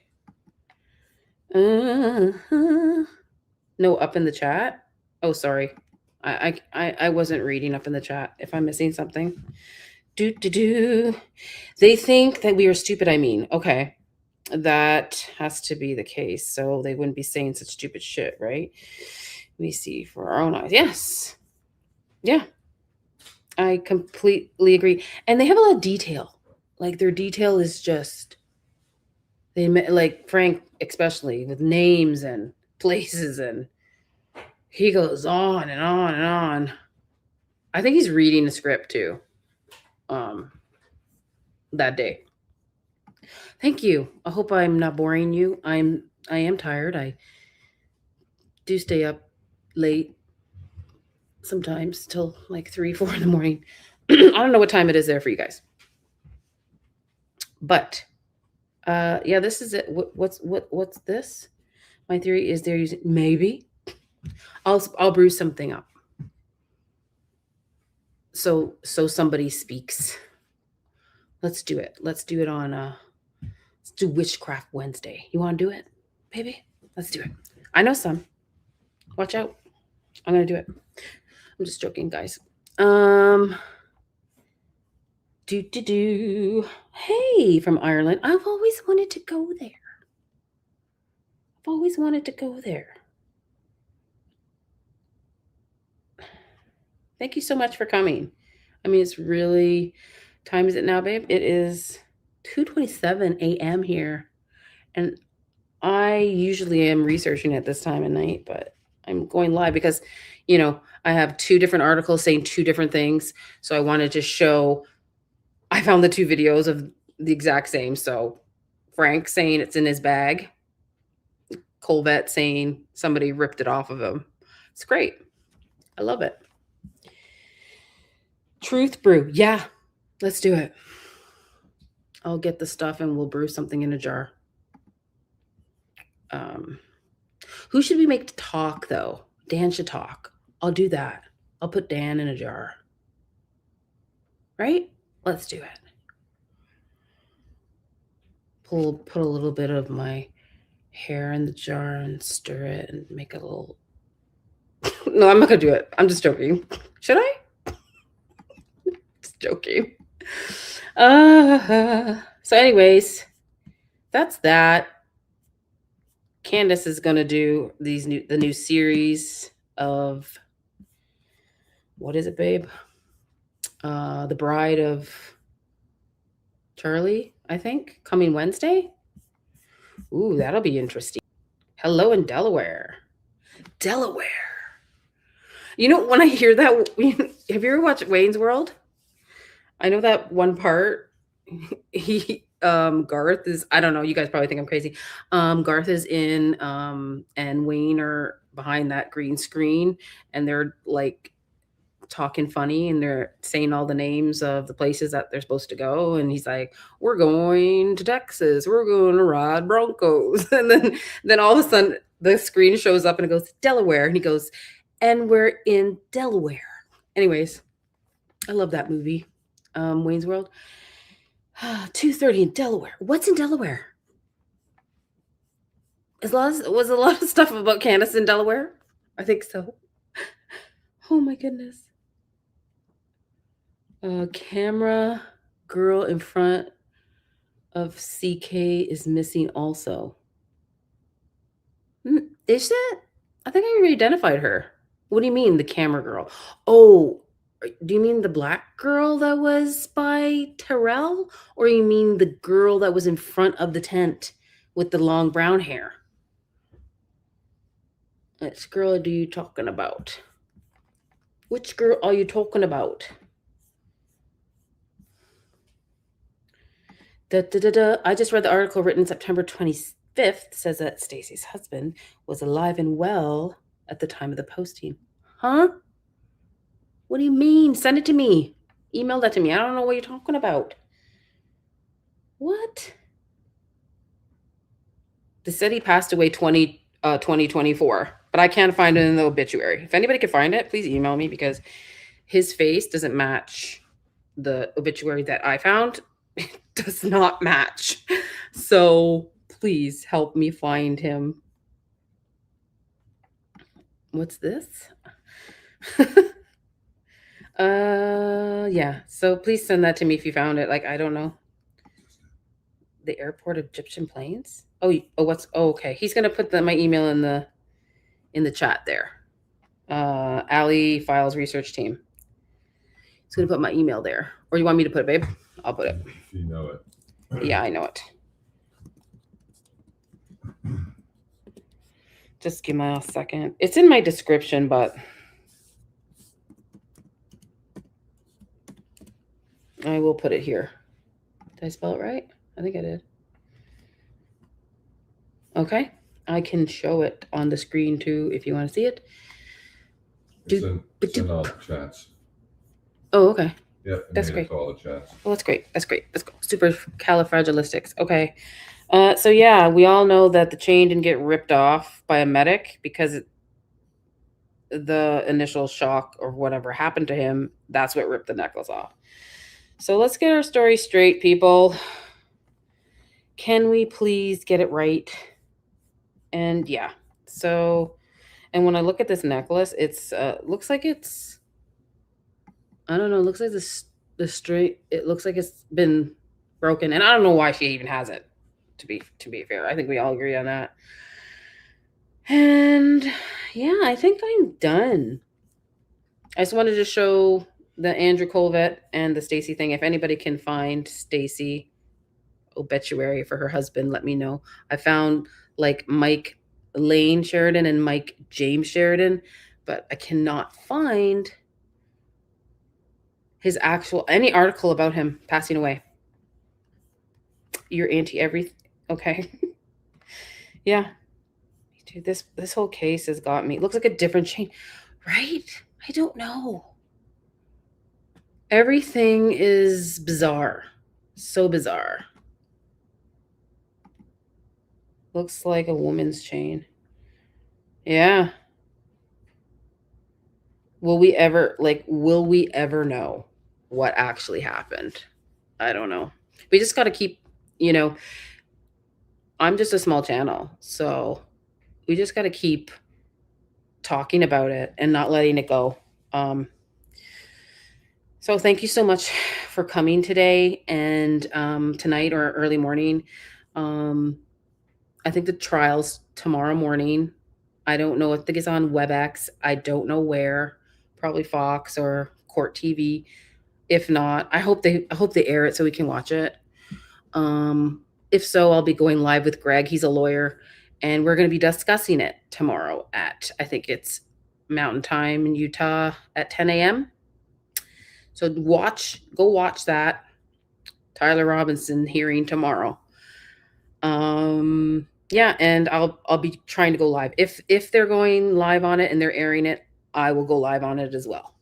No, up in the chat. Oh, sorry. I wasn't reading up in the chat. If I'm missing something. They think that we are stupid, I mean. Okay. That has to be the case. So they wouldn't be saying such stupid shit, right? We see for our own eyes. Yes. Yeah. I completely agree. And they have a lot of detail. Like their detail is just, they like Frank, especially with names and places, and he goes on and on and on. I think he's reading the script too. That day. Thank you. I hope I'm not boring you. I am tired. I do stay up late sometimes till like 3, 4 in the morning. I don't know what time it is there for you guys. But yeah, this is it. What's this? My theory is they're using, maybe I'll brew something up. So somebody speaks. Let's do it. Let's do it on let's do Witchcraft Wednesday. You want to do it, baby? Let's do it. I know some. Watch out. I'm gonna do it. I'm just joking, guys. Hey, from Ireland. I've always wanted to go there. I've always wanted to go there. Thank you so much for coming. I mean, it's really, time is it now, babe? It is 2:27 a.m. here. And I usually am researching at this time of night, but I'm going live because, you know, I have 2 different articles saying 2 different things. So I wanted to show, I found the 2 videos of the exact same. So Frank saying it's in his bag. Kolvet saying somebody ripped it off of him. It's great. I love it. Truth brew. Yeah, let's do it. I'll get the stuff and we'll brew something in a jar. Who should we make to talk, though? Dan should talk. I'll do that. I'll put Dan in a jar. Right? Let's do it. Put a little bit of my hair in the jar and stir it and make a little... No, I'm not going to do it. I'm just joking. Should I? Just joking. So anyways, that's that. Candace is going to do the new series of, what is it, babe? The Bride of Charlie, I think, coming Wednesday. Ooh, that'll be interesting. Hello in Delaware. Delaware. You know, when I hear that, have you ever watched Wayne's World? I know that one part, Garth is, I don't know, you guys probably think I'm crazy. Garth is in, and Wayne are behind that green screen, and they're like talking funny, and they're saying all the names of the places that they're supposed to go. And he's like, we're going to Texas. We're going to ride Broncos. And then all of a sudden the screen shows up and it goes, Delaware. And he goes, and we're in Delaware. Anyways, I love that movie. Wayne's World. 2:30 in Delaware. What's in Delaware? Was a lot of stuff about Candace in Delaware? I think so. Oh my goodness. Camera girl in front of CK is missing also. Is it? I think I already identified her. What do you mean, the camera girl? Oh, do you mean the black girl that was by Terrell? Or you mean the girl that was in front of the tent with the long brown hair? Which girl are you talking about? Which girl are you talking about? I just read the article written September 25th. Says that Stacy's husband was alive and well at the time of the posting. Huh? What do you mean? Send it to me. Email that to me. I don't know what you're talking about. What? They said he passed away 2024, but I can't find it in the obituary. If anybody could find it, please email me, because his face doesn't match the obituary that I found. It does not match. So please help me find him. What's this? Yeah. So please send that to me if you found it. Like, I don't know. The airport of Egyptian planes. Okay. He's gonna put my email in the chat there. Ali Files Research Team. He's gonna put my email there. Or you want me to put it, babe? I'll put it. You know it. Yeah, I know it. Just give me a second. It's in my description, but I will put it here. Did I spell it right? I think I did. Okay. I can show it on the screen too if you want to see it. It's in all the chats. Oh, okay. Yep. That's great. All the chats. Well, that's great. That's great. That's super califragilistics. Okay. So yeah, we all know that the chain didn't get ripped off by a medic because the initial shock or whatever happened to him. That's what ripped the necklace off. So let's get our story straight, people. Can we please get it right? And yeah. So, and when I look at this necklace, it's looks like it's, I don't know, it looks like the string, it looks like it's been broken. And I don't know why she even has it, to be fair. I think we all agree on that. And yeah, I think I'm done. I just wanted to show the Andrew Kolvet and the Stacy thing. If anybody can find Stacy obituary for her husband, let me know. I found like Mike Lane Sheridan and Mike James Sheridan, but I cannot find his actual any article about him passing away. You're anti everything. Okay. Yeah. Dude, this whole case has got me. It looks like a different chain, right? I don't know. Everything is bizarre. So bizarre. Looks like a woman's chain. Yeah. Will we ever know what actually happened? I don't know. We just got to keep, I'm just a small channel. So we just got to keep talking about it and not letting it go. So thank you so much for coming today and tonight or early morning. I think the trial's tomorrow morning. I don't know if it's on WebEx. I don't know where. Probably Fox or Court TV. If not, I hope they air it so we can watch it. If so, I'll be going live with Greg. He's a lawyer, and we're going to be discussing it tomorrow at, I think it's Mountain Time in Utah at 10 a.m. So go watch that Tyler Robinson hearing tomorrow. Yeah, and I'll be trying to go live. If they're going live on it and they're airing it, I will go live on it as well.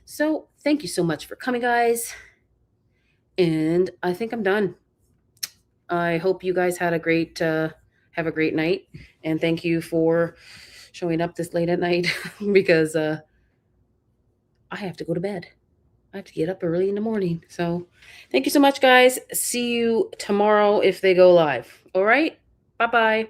So thank you so much for coming, guys. And I think I'm done. I hope you guys had have a great night. And thank you for showing up this late at night because I have to go to bed. I have to get up early in the morning. So thank you so much, guys. See you tomorrow if they go live. All right. Bye-bye.